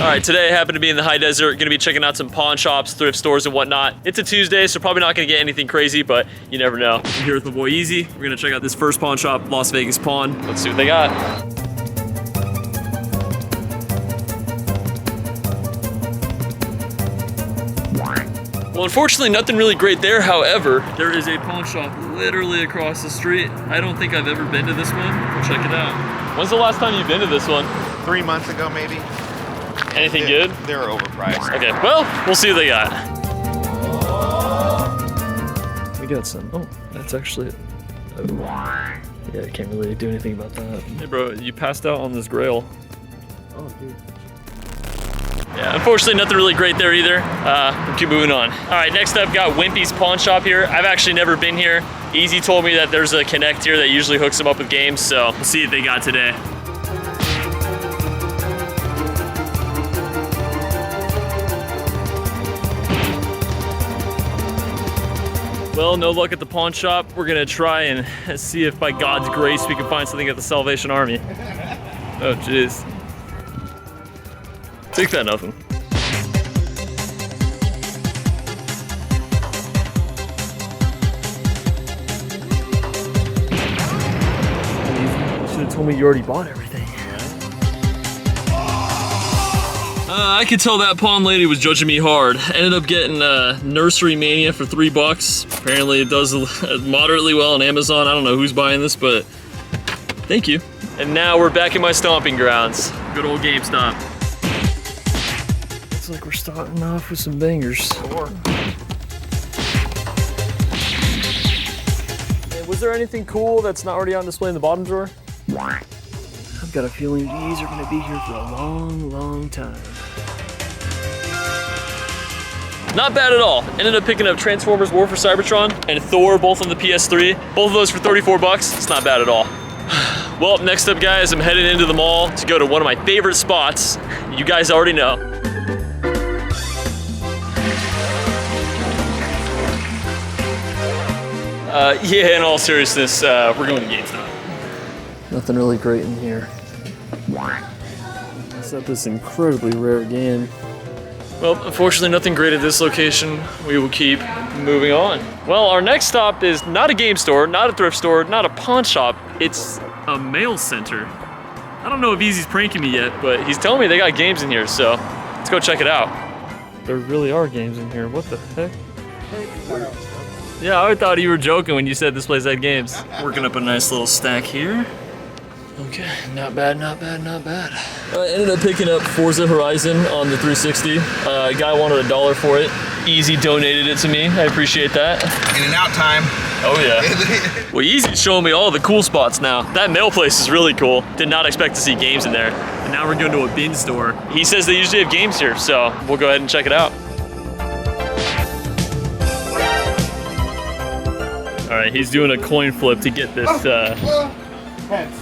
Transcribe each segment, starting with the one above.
All right, today I happen to be in the high desert, gonna be checking out some pawn shops, thrift stores and whatnot. It's a Tuesday, so probably not gonna get anything crazy, but you never know. I'm here with my boy Easy. We're gonna check out this first pawn shop, Las Vegas Pawn. Let's see what they got. Well, unfortunately, nothing really great there. However, there is a pawn shop literally across the street. I don't think I've ever been to this one. Check it out. When's the last time you've been to this one? 3 months ago, maybe. Anything good? They were overpriced. Okay, well, we'll see what they got. We got some. Oh, that's actually. Yeah, I can't really do anything about that. Hey, bro, you passed out on this grail. Oh, dude. Yeah, unfortunately, nothing really great there either. We'll keep moving on. All right, next up, got Wimpy's Pawn Shop here. I've actually never been here. Easy told me that there's a Connect here that usually hooks them up with games, so we'll see what they got today. Well, no luck at the pawn shop. We're gonna try and see if by God's grace we can find something at the Salvation Army. Oh, jeez. Take that nothing. You should have told me you already bought everything. I could tell that pawn lady was judging me hard. Ended up getting Nursery Mania for $3. Apparently it does moderately well on Amazon. I don't know who's buying this, but thank you. And now we're back in my stomping grounds. Good old GameStop. Looks like we're starting off with some bangers. Hey, was there anything cool that's not already on display in the bottom drawer? I've got a feeling these are gonna be here for a long, long time. Not bad at all. Ended up picking up Transformers War for Cybertron and Thor, both on the PS3. Both of those for $34. It's not bad at all. Well, next up, guys, I'm headed into the mall to go to one of my favorite spots. You guys already know. Yeah, in all seriousness, we're going to GameStop. Nothing really great in here. Except this incredibly rare game. Well, unfortunately, nothing great at this location. We will keep moving on. Well, our next stop is not a game store, not a thrift store, not a pawn shop. It's a mail center. I don't know if Easy's pranking me yet, but he's telling me they got games in here, so let's go check it out. There really are games in here. What the heck? Yeah, I thought you were joking when you said this place had games. Working up a nice little stack here. Okay, not bad, not bad, not bad. I ended up picking up Forza Horizon on the 360. A guy wanted $1 for it. Easy donated it to me. I appreciate that. In and out time. Oh yeah. Well, Easy's showing me all the cool spots now. That mail place is really cool. Did not expect to see games in there. And now we're going to a bin store. He says they usually have games here, so we'll go ahead and check it out. All right, he's doing a coin flip to get this. Heads.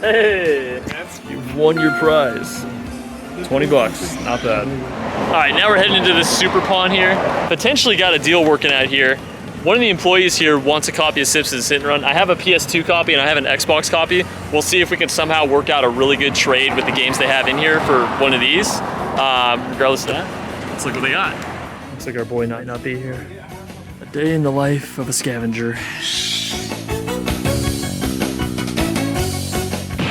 Hey, you've won your prize. $20, not bad. All right, now we're heading into this super pawn here. Potentially got a deal working out here. One of the employees here wants a copy of Simpsons Hit and Run. I have a PS2 copy and I have an Xbox copy. We'll see if we can somehow work out a really good trade with the games they have in here for one of these. Regardless of that, let's look what they got. Looks like our boy might not be here. A day in the life of a scavenger.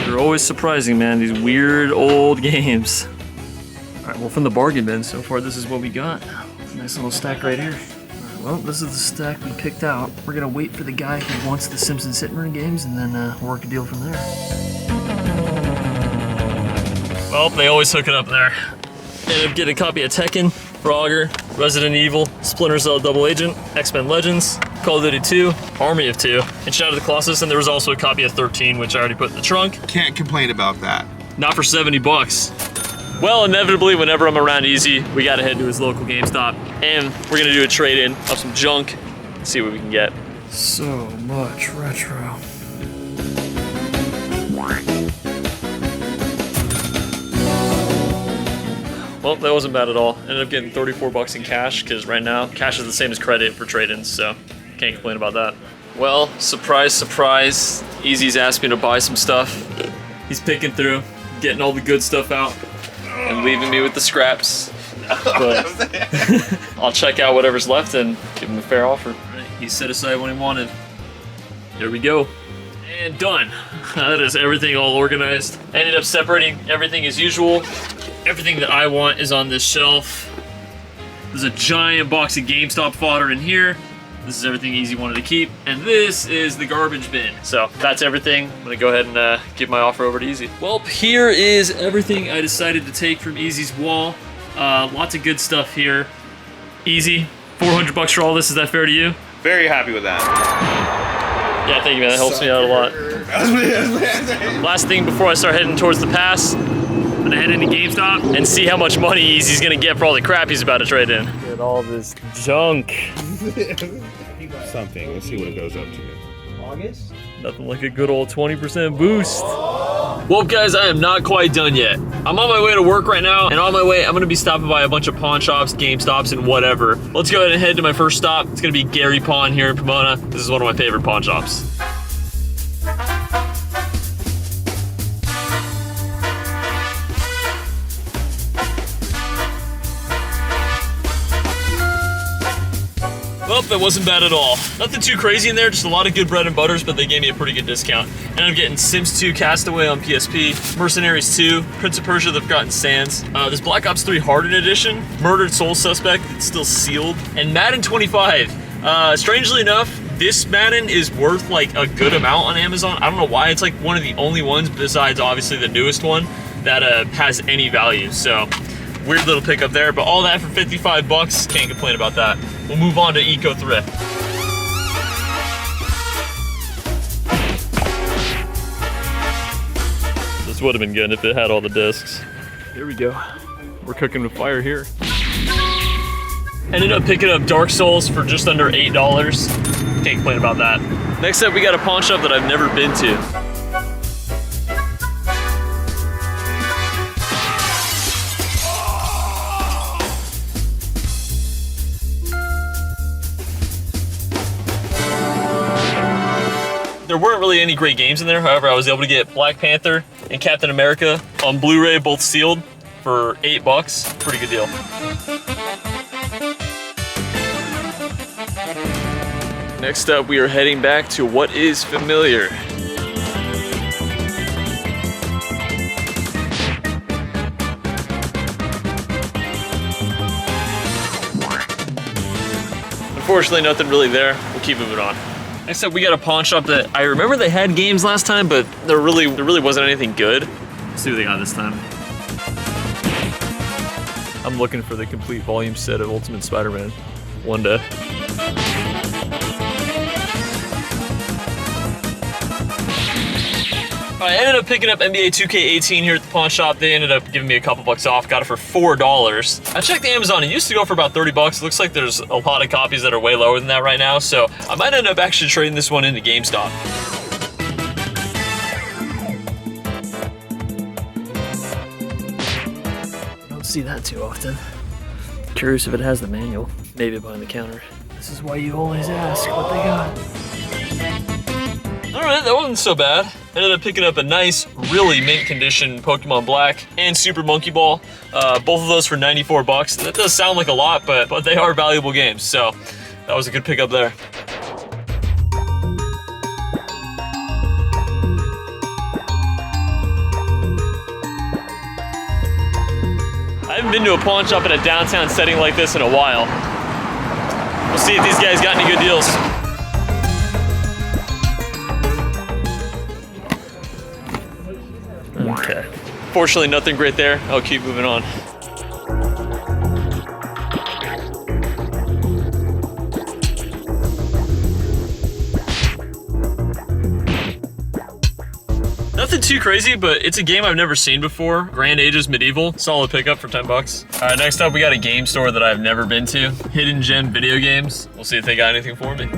They're always surprising, man, these weird old games. All right, well, from the bargain bin, so far this is what we got. Nice little stack right here. All right, well, this is the stack we picked out. We're gonna wait for the guy who wants the Simpsons Hit and Run games and then work a deal from there. Well, they always hook it up there. Ended up getting a copy of Tekken, Frogger, Resident Evil, Splinter Cell Double Agent, X-Men Legends, Call of Duty 2, Army of 2, and Shadow of the Colossus, and there was also a copy of 13, which I already put in the trunk. Can't complain about that. Not for $70. Well, inevitably, whenever I'm around Easy, we gotta head to his local GameStop, and we're gonna do a trade-in of some junk, see what we can get. So much retro. Well, that wasn't bad at all. Ended up getting $34 in cash, because right now, cash is the same as credit for trade-ins, so can't complain about that. Well, surprise, surprise, Easy's asked me to buy some stuff. He's picking through, getting all the good stuff out, and leaving me with the scraps. But I'll check out whatever's left and give him a fair offer. He set aside what he wanted. There we go. And done. That is everything all organized. I ended up separating everything as usual. Everything that I want is on this shelf. There's a giant box of GameStop fodder in here. This is everything Easy wanted to keep. And this is the garbage bin. So that's everything. I'm gonna go ahead and give my offer over to Easy. Well, here is everything I decided to take from Easy's wall. Lots of good stuff here. Easy, 400 bucks for all this. Is that fair to you? Very happy with that. Yeah, thank you, man. That helps me out a lot. Last thing before I start heading towards the pass, I'm gonna head into GameStop and see how much money Easy's gonna get for all the crap he's about to trade in. Get all this junk. Something. Let's see what it goes up to. August? Nothing like a good old 20% boost. Well, guys, I am not quite done yet. I'm on my way to work right now, and on my way, I'm gonna be stopping by a bunch of pawn shops, GameStops, and whatever. Let's go ahead and head to my first stop. It's gonna be Gary Pawn here in Pomona. This is one of my favorite pawn shops. Well, that wasn't bad at all. Nothing too crazy in there, just a lot of good bread and butters, but they gave me a pretty good discount. And I'm getting Sims 2 Castaway on PSP, Mercenaries 2, Prince of Persia: The Forgotten Sands, this Black Ops 3 Hardened Edition, Murdered Soul Suspect, it's still sealed, and Madden 25. Strangely enough, this Madden is worth like a good amount on Amazon. I don't know why, it's like one of the only ones, besides obviously the newest one, that has any value, so. Weird little pickup there, but all that for 55 bucks. Can't complain about that. We'll move on to Eco Thrift. This would have been good if it had all the discs. Here we go. We're cooking with fire here. Ended up picking up Dark Souls for just under $8. Can't complain about that. Next up, we got a pawn shop that I've never been to. There weren't really any great games in there. However, I was able to get Black Panther and Captain America on Blu-ray, both sealed, for $8. Pretty good deal. Next up, we are heading back to what is familiar. Unfortunately, nothing really there. We'll keep moving on. Next up, we got a pawn shop that I remember they had games last time, but there really wasn't anything good. Let's see what they got this time. I'm looking for the complete volume set of Ultimate Spider-Man. One day. I ended up picking up NBA 2K18 here at the pawn shop. They ended up giving me a couple bucks off. Got it for $4. I checked Amazon. It used to go for about 30 bucks. It looks like there's a lot of copies that are way lower than that right now. So I might end up actually trading this one into GameStop. I don't see that too often. Curious if it has the manual. Maybe behind the counter. This is why you always ask what they got. All right, that wasn't so bad. Ended up picking up a nice, really mint condition Pokemon Black and Super Monkey Ball. Both of those for 94 bucks. That does sound like a lot, but they are valuable games. So that was a good pickup there. I haven't been to a pawn shop in a downtown setting like this in a while. We'll see if these guys got any good deals. Okay. Fortunately, nothing great there. I'll keep moving on. Nothing too crazy, but it's a game I've never seen before. Grand Ages Medieval, solid pickup for 10 bucks. All right, next up we got a game store that I've never been to. Hidden Gem Video Games. We'll see if they got anything for me.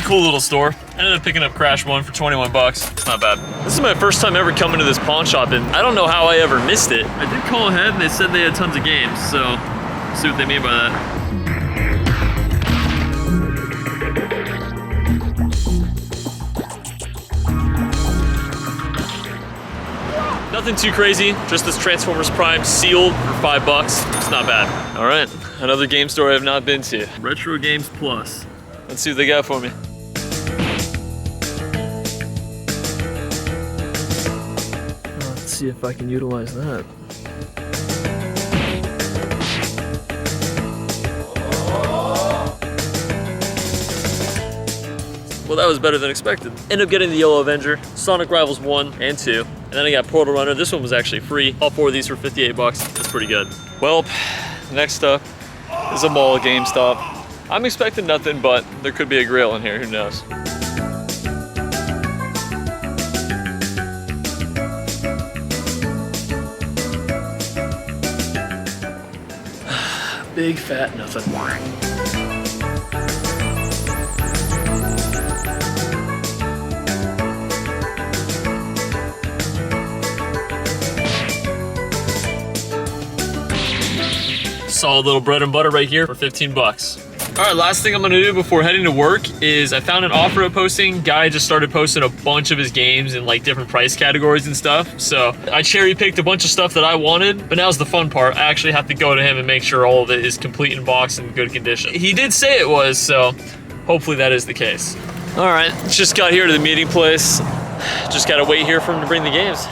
Cool little store. Ended up picking up Crash 1 for 21 bucks. It's not bad. This is my first time ever coming to this pawn shop, and I don't know how I ever missed it. I did call ahead and they said they had tons of games, so See what they mean by that. Nothing too crazy, just this Transformers Prime sealed for $5. It's not bad. All right, another game store I have not been to. Retro Games Plus. Let's see what they got for me. Let's see if I can utilize that. Well, that was better than expected. Ended up getting the Yellow Avenger, Sonic Rivals 1 and 2, and then I got Portal Runner. This one was actually free. All 4 of these were $58. That's pretty good. Well, next up is a mall at GameStop. I'm expecting nothing, but there could be a grail in here, who knows? Big fat nothing. Solid little bread and butter right here for 15 bucks. All right, last thing I'm gonna do before heading to work is I found an OfferUp posting. Guy just started posting a bunch of his games in like different price categories and stuff. So I cherry picked a bunch of stuff that I wanted, but now's the fun part. I actually have to go to him and make sure all of it is complete in box and good condition. He did say it was, so hopefully that is the case. All right, just got here to the meeting place. Just gotta wait here for him to bring the games.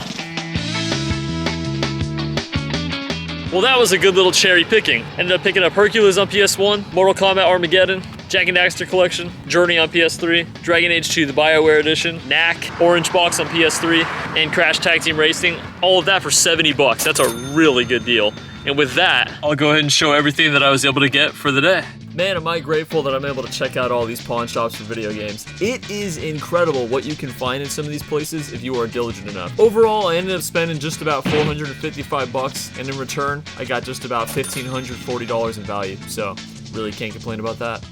Well, that was a good little cherry picking. Ended up picking up Hercules on PS1, Mortal Kombat Armageddon, Jak and Daxter Collection, Journey on PS3, Dragon Age 2, the BioWare Edition, Knack, Orange Box on PS3, and Crash Tag Team Racing. All of that for 70 bucks. That's a really good deal. And with that, I'll go ahead and show everything that I was able to get for the day. Man, am I grateful that I'm able to check out all these pawn shops for video games. It is incredible what you can find in some of these places if you are diligent enough. Overall, I ended up spending just about 455 bucks, and in return, I got just about $1,540 in value. So, really can't complain about that.